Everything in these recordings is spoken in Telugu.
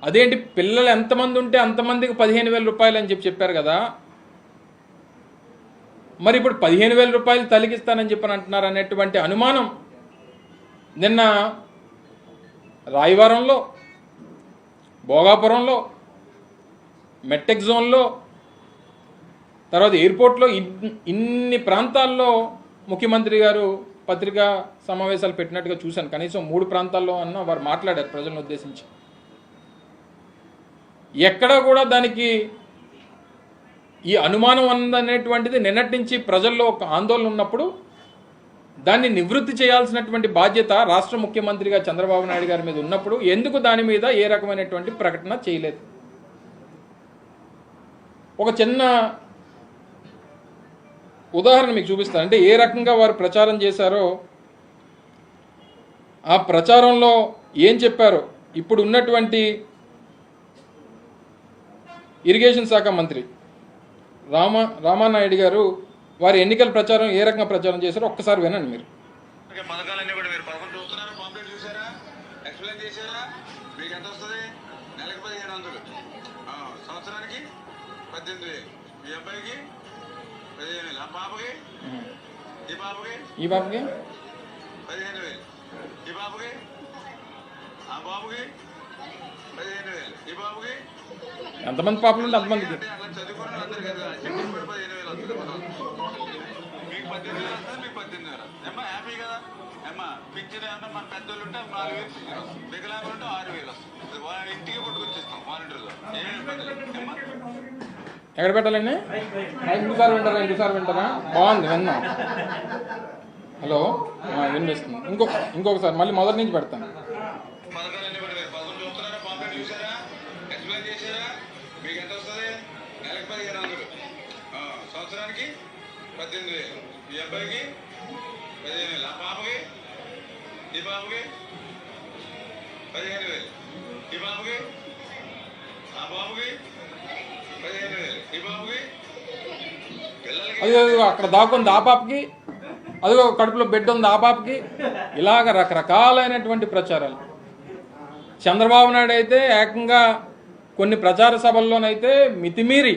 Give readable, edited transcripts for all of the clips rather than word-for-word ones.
అదేంటి పిల్లలు ఎంతమంది ఉంటే అంతమందికి 15,000 రూపాయలు అని చెప్పారు కదా, మరి ఇప్పుడు 15,000 రూపాయలు తలిగిస్తానని చెప్పని అంటున్నారు అనేటువంటి అనుమానం నిన్న రాయవరంలో, భోగాపురంలో, మెట్టెక్ జోన్లో, తర్వాత ఎయిర్పోర్ట్లో ఇన్ని ప్రాంతాల్లో ముఖ్యమంత్రి గారు పత్రికా సమావేశాలు పెట్టినట్టుగా చూశాను. కనీసం 3 ప్రాంతాల్లో అన్న వారు మాట్లాడారు ప్రజలను ఉద్దేశించి. ఎక్కడా కూడా దానికి ఈ అనుమానం అందనేటువంటిది నిన్నటి నుంచి ప్రజల్లో ఒక ఆందోళన ఉన్నప్పుడు దాన్ని నివృత్తి చేయాల్సినటువంటి బాధ్యత రాష్ట్ర ముఖ్యమంత్రిగా చంద్రబాబు నాయుడు గారి మీద ఉన్నప్పుడు ఎందుకు దాని మీద ఏ రకమైనటువంటి ప్రకటన చేయలేదు? ఒక చిన్న ఉదాహరణ మీకు చూపిస్తాను. అంటే ఏ రకంగా వారు ప్రచారం చేశారో, ఆ ప్రచారంలో ఏం చెప్పారో ఇప్పుడు ఉన్నటువంటి ఇరిగేషన్ శాఖ మంత్రి రామానాయుడు గారు వారి ఎన్నికల ప్రచారం ఏ రకంగా ప్రచారం చేశారో ఒక్కసారి వినండి మీరు. పథకాలన్నీ కూడా మీరు పథకం చూస్తున్నారా, పాంప్లెట్ చూసారా, ఎక్స్ప్లెయిన్ చేశారా? మీకు ఎంత వస్తుంది? నెలకు 1,500, సంవత్సరానికి 18,000, మీ అబ్బాయికి 15,000, ఆ పాపకి, ఈ పాపకి 15,000, ఈ బాబుకి, ఆ బాబుకి 15,000, ఈ బాబుకి. ఎంతమంది పాపలు ఉంటే అంతమందికి అట్లా చదువుకోవడం అందరు కదా, చెట్టు కూడా 15,000 వస్తుంది. మీకు 18,000 వస్తుంది, మీకు 18,000. ఏమ్మా హ్యాపీ కదా? ఏమ్మా పింఛన్ ఏమన్నా మన పెద్దోళ్ళు ఉంటే 4,000, వికలాంగులు ఉంటే 6,000 వస్తుంది. ఇంటికి పట్టుకొచ్చిస్తాం వాలంటీర్లు. ఏమి ఇబ్బంది లేదు. ఏమ్మా ఎక్కడ పెట్టాలండి? ఇంకోసారి వింటారా? బాగుంది, విన్నాం. హలో, వినిపిస్తుంది. ఇంకొకసారి మళ్ళీ మొదటి నుంచి పెడతాను. పథకాలన్నీ కూడా మీరు పథకం చూస్తున్నారా, పాంప్లెట్ చూసారా, ఎక్స్ప్లెయిన్ చేశారా? మీకు ఎంత వస్తుంది? నెలకు 1,500, సంవత్సరానికి 18,000, మీ అబ్బాయికి 15,000, ఆ పాపకి, ఈ బాబుకి 15,000, ఈ బాబుకి, ఆ బాబుకి 15,000, ఈ బాబుకి. అదిగో అక్కడ దాక్కుంది ఆ పాపకి, అదిగో కడుపులో బిడ్డ ఉంది ఆ పాపకి. ఇలాగ రకరకాలైనటువంటి ప్రచారాలు. చంద్రబాబు నాయుడు అయితే ఏకంగా కొన్ని ప్రచార సభల్లోనైతే మితిమీరి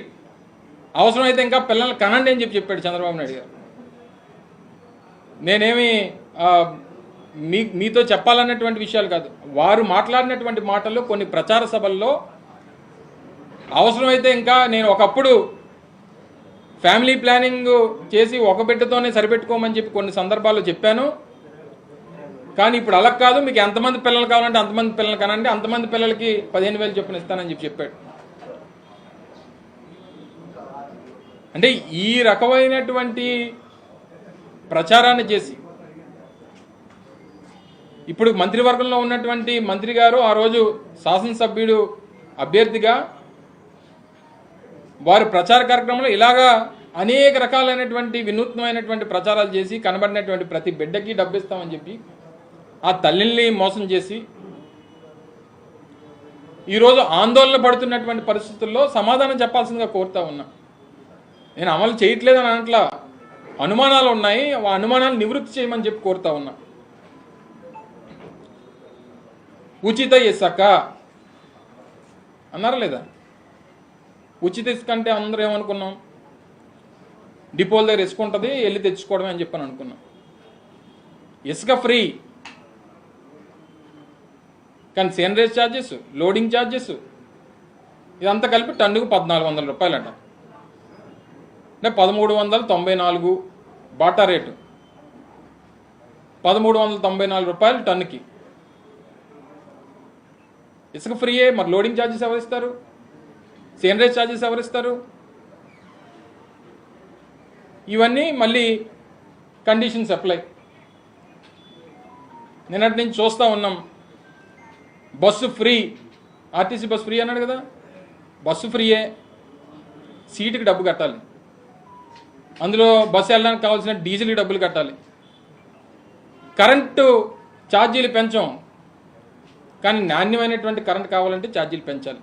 అవసరమైతే ఇంకా పిల్లల్ని కనండి అని చెప్పాడు చంద్రబాబు నాయుడు గారు. నేనేమి మీతో చెప్పాలన్నటువంటి విషయాలు కాదు, వారు మాట్లాడినటువంటి మాటలు కొన్ని ప్రచార సభల్లో అవసరమైతే ఇంకా నేను ఒకప్పుడు ఫ్యామిలీ ప్లానింగ్ చేసి ఒక బిడ్డతోనే సరిపెట్టుకోమని చెప్పి కొన్ని సందర్భాల్లో చెప్పాను. కానీ ఇప్పుడు అలా కాదు, మీకు ఎంతమంది పిల్లలు కావాలంటే అంతమంది పిల్లలు కనండి, అంతమంది పిల్లలకి 15,000 చొప్పున ఇస్తానని చెప్పాడు. అంటే ఈ రకమైనటువంటి ప్రచారాన్ని చేసి ఇప్పుడు మంత్రివర్గంలో ఉన్నటువంటి మంత్రి గారు ఆ రోజు శాసనసభ్యుడు అభ్యర్థిగా వారి ప్రచార కార్యక్రమంలో ఇలాగా అనేక రకాలైనటువంటి వినూత్నమైనటువంటి ప్రచారాలు చేసి కనబడినటువంటి ప్రతి బిడ్డకి డబ్బిస్తామని చెప్పి ఆ తల్లిని మోసం చేసి ఈరోజు ఆందోళన పడుతున్నటువంటి పరిస్థితుల్లో సమాధానం చెప్పాల్సిందిగా కోరుతా ఉన్నా. నేను అమలు చేయట్లేదని అనట్లా, అనుమానాలు ఉన్నాయి, ఆ అనుమానాలు నివృత్తి చేయమని చెప్పి కోరుతా ఉన్నా. ఉచిత ఇసుక అన్నారా లేదా? ఉచిత ఇసుక అంటే అందరూ ఏమనుకున్నాం, డిపోల దగ్గర ఇసుక ఉంటుంది వెళ్ళి తెచ్చుకోవడమే అని చెప్పని అనుకున్నాం. ఇసుక ఫ్రీ, కానీ సేనరేజ్ ఛార్జెస్, లోడింగ్ ఛార్జెస్ ఇదంతా కలిపి టన్నుకు 1,400 రూపాయలంట. అంటే 1,394 బాటా రేటు, 1,394 రూపాయలు టన్నుకి ఇసుక ఫ్రీయే. మరి లోడింగ్ ఛార్జెస్ ఎవరిస్తారు? సేనరేజ్ ఛార్జెస్ ఎవరిస్తారు? ఇవన్నీ మళ్ళీ కండిషన్స్ అప్లై. నిన్నటి నుంచి చూస్తూ ఉన్నాం, bus free, RTC bus free అన్నాడు కదా, బస్సు ఫ్రీయే, సీటుకి డబ్బు కట్టాలి, అందులో బస్సు వెళ్ళడానికి కావాల్సిన డీజిల్కి డబ్బులు కట్టాలి. కరెంటు ఛార్జీలు పెంచాం, కానీ నాణ్యమైనటువంటి కరెంట్ కావాలంటే ఛార్జీలు పెంచాలి.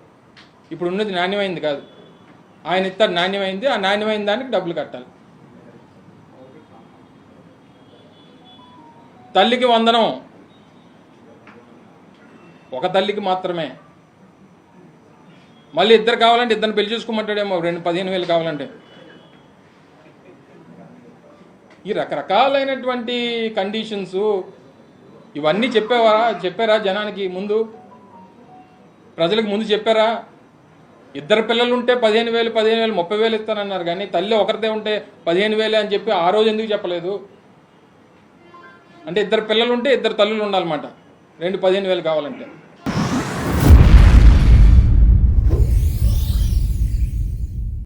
ఇప్పుడు ఉన్నది నాణ్యమైంది కాదు, ఆయన ఇస్తాడు నాణ్యమైంది, ఆ నాణ్యమైన దానికి డబ్బులు కట్టాలి. తల్లికి వందనం ఒక తల్లికి మాత్రమే, మళ్ళీ ఇద్దరు కావాలంటే ఇద్దరిని పెళ్లి చూసుకోమంటాడేమో 15,000 కావాలంటే. ఈ రకరకాలైనటువంటి కండిషన్స్ ఇవన్నీ చెప్పారా జనానికి ముందు, ప్రజలకు ముందు చెప్పారా? ఇద్దరు పిల్లలు ఉంటే 15,000 30,000 ఇస్తానన్నారు, కానీ తల్లి ఒకరిదే ఉంటే 15,000 అని చెప్పి ఆ రోజు ఎందుకు చెప్పలేదు? అంటే ఇద్దరు పిల్లలు ఉంటే ఇద్దరు తల్లులు ఉండాలన్నమాట 15,000 కావాలంటే.